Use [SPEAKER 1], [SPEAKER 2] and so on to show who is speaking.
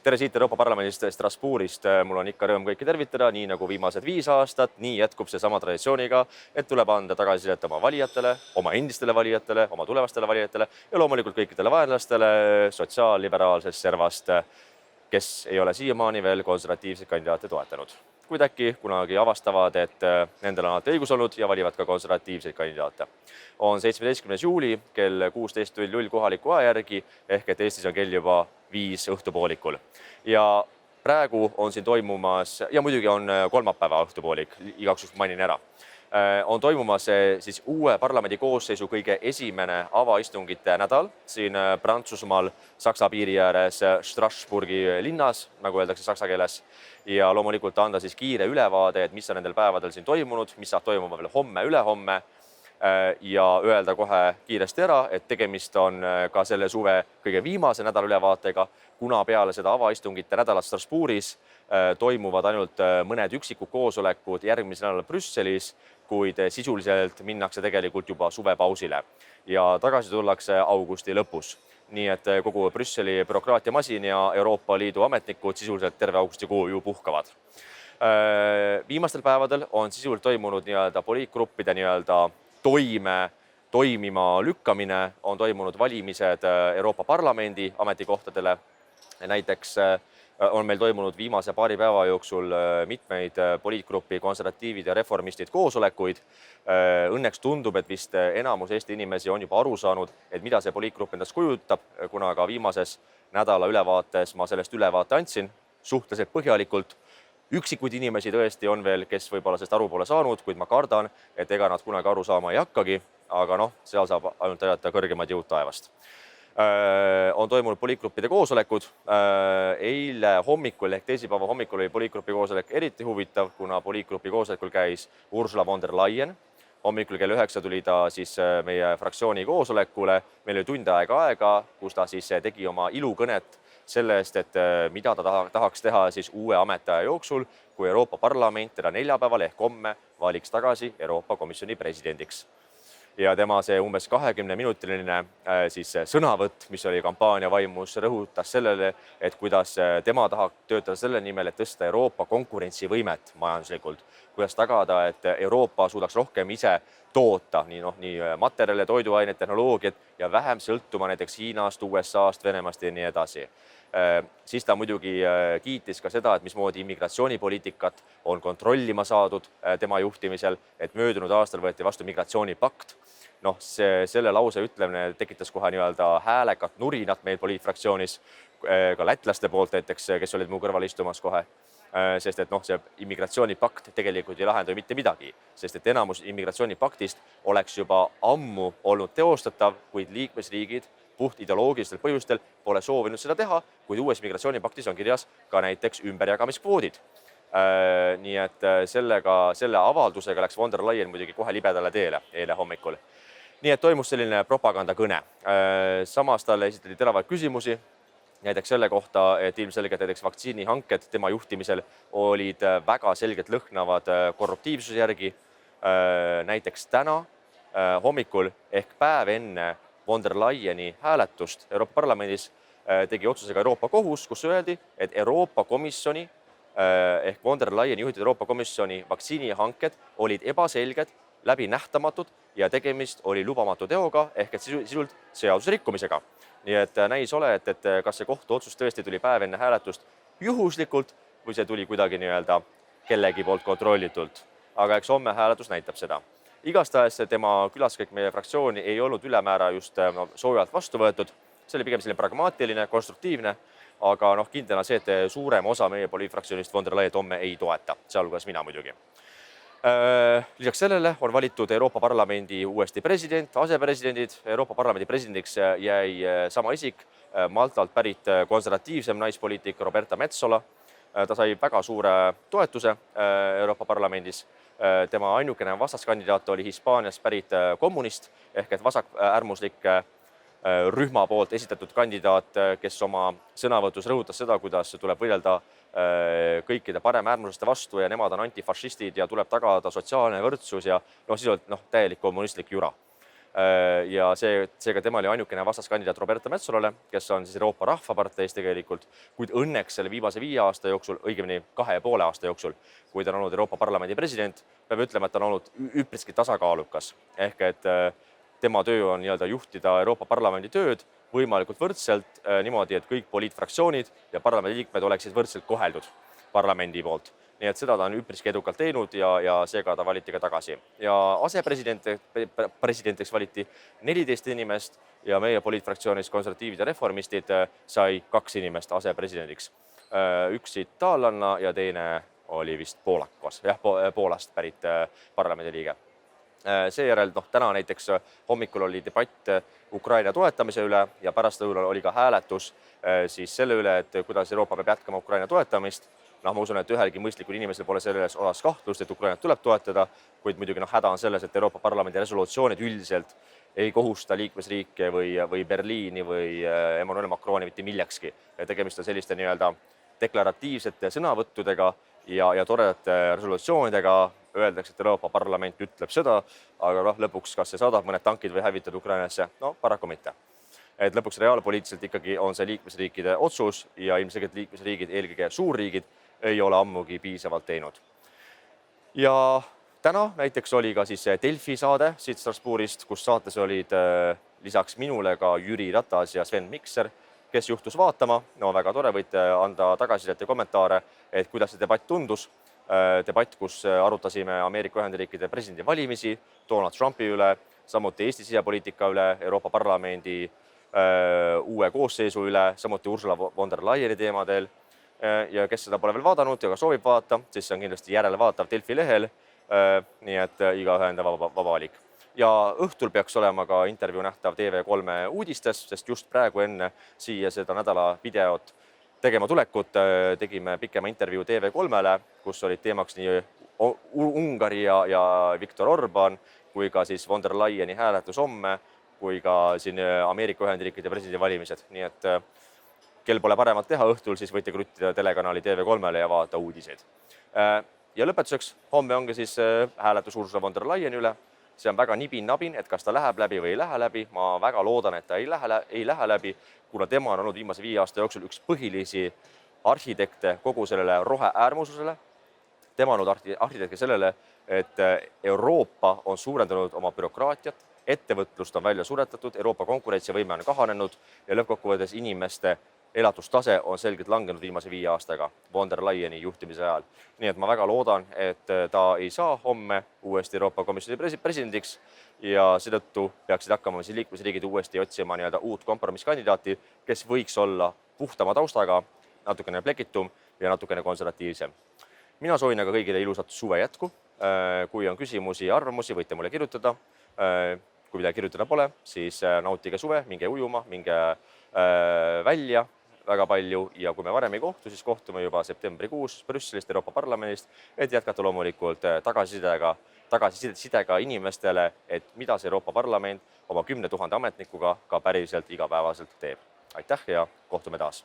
[SPEAKER 1] Tere siit Euroopa Parlamendist Strasbourgist. Mul on ikka rõõm kõiki tervitada, nii nagu viimased 5 aastat, nii jätkub see sama traditsiooniga, et tuleb anda tagasisidet oma valijatele, oma endistele valijatele, oma tulevastele valijatele ja loomulikult kõikidele vaenlastele sotsiaalliberaalsest servast, kes ei ole siiamaani veel konservatiivseid kandidaate toetanud. Kuid äkki kunagi avastavad, et nendel on alati õigus olnud ja valivad ka konservatiivseid kandidaate. On 17. juuli kell 16.00 kohaliku aja järgi, ehk et Eestis on kell juba 5 õhtupoolikul. Ja praegu on siin toimumas, ja muidugi on kolmapäeva õhtupoolik, igaks juhuks mainin ära, on toimumas siis uue parlamendi koosseisu kõige esimene avaistungite nädal siin Prantsusmaal Saksa piiri ääres Strasbourgi linnas, nagu öeldakse saksa keeles, ja loomulikult anda siis kiire ülevaade, et mis on nendel päevadel siin toimunud, mis saab toimuma veel homme, ülehomme, ja öelda kohe kiiresti ära, et tegemist on ka selle suve kõige viimase nädala ülevaatega, kuna peale seda avaistungite nädalat Strasbourgis toimuvad ainult mõned üksikud koosolekud järgmisel nädalal Brüsselis, kuid sisuliselt minnakse tegelikult juba suvepausile ja tagasi tullakse augusti lõpus. Nii et kogu Brüsseli bürokraatiamasin ja Euroopa Liidu ametnikud sisuliselt terve augustikuu ju puhkavad. Viimastel päevadel on sisuliselt toimunud poliitgruppide toimima lükkamine, on toimunud valimised Euroopa Parlamendi ametikohtadele. Näiteks on meil toimunud viimase paari päeva jooksul mitmeid poliitgruppi konservatiivid ja reformistid koosolekuid. Õnneks tundub, et vist enamus Eesti inimesi on juba aru saanud, et mida see poliitgrupp endast kujutab, kuna ka viimases nädala ülevaates ma sellest ülevaate andsin suhteliselt põhjalikult. Üksikuid inimesi tõesti on veel, kes võib-olla sellest aru pole saanud, kuid ma kardan, et ega nad kunagi aru saama ei hakkagi, aga seal saab ainult ajata kõrgemad jõud taevast. On toimunud poliitgruppide koosolekud. Eile hommikul ehk teisipäeva hommikul oli poliitgrupi koosolek eriti huvitav, kuna poliitgrupi koosolekul käis Ursula von der Leyen. Hommikul kell 9 tuli ta siis meie fraktsiooni koosolekule. Meil oli tund aega, kus ta siis tegi oma ilukõnet sellest, et mida ta tahaks teha siis uue ametiaja jooksul, kui Euroopa Parlament teda neljapäeval ehk homme valiks tagasi Euroopa Komisjoni presidendiks. Ja tema see umbes 20-minutiline siis sõnavõtt, mis oli kampaania vaimus, rõhutas sellele, et kuidas tema tahab töötada selle nimel, et tõsta Euroopa konkurentsivõimet majanduslikult, kuidas tagada, et Euroopa suudaks rohkem ise toota nii materjale, toiduaineid, tehnoloogiat ja vähem sõltuma näiteks Hiinast, USA-st, Venemaast ja nii edasi. Siis ta muidugi kiitis ka seda, et mismoodi immigratsioonipoliitikat on kontrollima saadud tema juhtimisel, et möödunud aastal võeti vastu migratsioonipakt. Selle lause ütlemine tekitas kohe häälekat nurinat meil poliitfraktsioonis, ka lätlaste poolt näiteks, kes olid mu kõrval istumas kohe. Sest et see immigratsioonipakt tegelikult ei lahenda mitte midagi, sest et enamus immigratsioonipaktist oleks juba ammu olnud teostatav, kuid liikmesriigid puht ideoloogilistel põhjustel pole soovinud seda teha, kuid uues migratsioonipaktis on kirjas ka näiteks ümberjagamiskvoodid. Nii et selle avaldusega läks von der Leyen muidugi kohe libedale teele eile hommikul. Nii et toimus selline propagandakõne. Samas talle esitati teravaid küsimusi, näiteks selle kohta, et ilmselgelt näiteks vaktsiinihanked tema juhtimisel olid väga selgelt lõhnavad korruptiivsuse järgi. Näiteks täna hommikul ehk päev enne von der Leyeni hääletust Euroopa Parlamendis tegi otsusega Euroopa Kohus, kus öeldi, et Euroopa Komisjoni ehk von der Leyeni juhitud Euroopa Komisjoni vaktsiinihanked olid ebaselged, läbinähtamatud ja tegemist oli lubamatu teoga ehk et sisult seaduse rikkumisega. Nii et näis ole, et kas see kohtuotsus tõesti tuli päev enne hääletust juhuslikult või see tuli kuidagi kellegi poolt kontrollitult. Aga eks homme hääletus näitab seda. Igastahes tema külaskäik meie fraktsiooni ei olnud ülemäära just soojalt vastu võetud. See oli pigem selline pragmaatiline, konstruktiivne, aga kindlana see, et suurem osa meie poliitfraktsioonist von der Leyen homme ei toeta, sealhulgas mina muidugi. Lisaks sellele on valitud Euroopa Parlamendi uuesti president, asepresidendid. Euroopa Parlamendi presidendiks jäi sama isik, Maltalt pärit konservatiivsem naispoliitik Roberta Metsola. Ta sai väga suure toetuse Euroopa Parlamendis. Tema ainukene vastaskandidaat oli Hispaaniast pärit kommunist ehk et vasakäärmuslike rühma poolt esitatud kandidaat, kes oma sõnavõtus rõhutas seda, kuidas tuleb võidelda kõikide paremäärmuslaste vastu ja nemad on antifašistid ja tuleb tagada sotsiaalne võrdsus ja sisult täielik kommunistlik jura. ja seega tema oli ainukene vastaskandidaat Roberta Metsolale, kes on siis Euroopa Rahvaparteis tegelikult, kuid õnneks selle viimase 5 aasta jooksul, õigemini 2,5 aasta jooksul, kui ta on olnud Euroopa Parlamendi president, peab ütlema, et ta on olnud üpriski tasakaalukas. Ehk et tema töö on juhtida Euroopa Parlamendi tööd võimalikult võrdselt niimoodi, et kõik poliitfraktsioonid ja parlamendi liikmed oleksid võrdselt koheldud parlamendi poolt. Nii et seda ta on üpriski edukalt teinud ja seega ta valiti ka tagasi. Ja asepresidentiks valiti 14 inimest ja meie poliitfraktsioonis konservatiivid ja reformistid sai 2 inimest asepresidendiks. Üks itaallanna ja teine oli vist poolakas, Poolast pärit parlamendi liige. Seejärel täna näiteks hommikul oli debatt Ukraina toetamise üle ja pärastlõunal oli ka hääletus siis selle üle, et kuidas Euroopa peab jätkama Ukraina toetamist. Ma usun, et ühelgi mõistlikul inimesel pole selles osas kahtlust, et Ukrainat tuleb toetada, kuid muidugi häda on selles, et Euroopa Parlamendi resolutsioonid üldiselt ei kohusta liikmesriike või Berliini või Emmanuel Macroni mitte millekski. Tegemist on selliste deklaratiivsete sõnavõttudega ja toredate resolutsioonidega. Öeldakse, et Euroopa Parlament ütleb seda, aga lõpuks kas see saadab mõned tankid või hävitab Ukrainasse? No paraku mitte. Et lõpuks reaalpoliitiliselt ikkagi on see liikmesriikide otsus ja ilmselgelt liikmesriigid, eelkõige suurriigid, ei ole ammugi piisavalt teinud. Ja täna näiteks oli ka siis Delfi saade siit Strasbourgist, kus saates olid lisaks minule ka Jüri Ratas ja Sven Mikser, kes juhtus vaatama. No väga tore, võite anda tagasisidet ja kommentaare, et kuidas see debatt tundus. Debatt, kus arutasime Ameerika Ühendriikide presidendi valimisi, Donald Trumpi üle, samuti Eesti sisepoliitika üle, Euroopa Parlamendi uue koosseisu üle, samuti Ursula von der Leyeni teemadel. Ja kes seda pole veel vaadanud ja ka soovib vaadata, siis see on kindlasti järelvaatav Delfi lehel, nii et igaühe enda vaba valik. Ja õhtul peaks olema ka intervjuu nähtav TV3 uudistes, sest just praegu enne siia seda nädala videot tegema tulekut tegime pikema intervjuu TV3-le, kus olid teemaks nii Ungari ja Viktor Orban, kui ka siis von der Leyeni hääletus homme, kui ka siin Ameerika Ühendriikide presidendi valimised. Nii et kel pole paremat teha õhtul, siis võite krutida telekanali TV3-le ja vaadata uudiseid. Ja lõpetuseks, homme ongi siis hääletus Ursula von der Leyeni üle. See on väga nibin-nabin, et kas ta läheb läbi või ei lähe läbi. Ma väga loodan, et ta ei lähe läbi, kuna tema on olnud viimase 5 aasta jooksul üks põhilisi arhitekte kogu sellele roheäärmususele. Tema on olnud arhitekte sellele, et Euroopa on suurendanud oma bürokraatiat, ettevõtlust on välja suretatud, Euroopa konkurentsivõime on kahanenud ja lõppkokkuvõttes inimeste elatustase on selgelt langenud viimase 5 aastaga von der Leyeni juhtimise ajal. Nii et ma väga loodan, et ta ei saa homme uuesti Euroopa Komisjoni presidendiks ja seetõttu peaksid hakkama siis liikmesriigid uuesti otsima uut kompromisskandidaati, kes võiks olla puhtama taustaga, natukene plekitum ja natukene konservatiivsem. Mina soovin aga kõigile ilusat suve jätku. Kui on küsimusi ja arvamusi, võite mulle kirjutada. Kui midagi kirjutada pole, siis nautige suve, minge ujuma, minge välja väga palju ja kui me varem ei kohtu, siis kohtume juba septembrikuus Brüsselist Euroopa Parlamendist, et jätkata loomulikult tagasisidega inimestele, et mida see Euroopa Parlament oma 10 000 ametnikuga ka päriselt igapäevaselt teeb. Aitäh ja kohtume taas!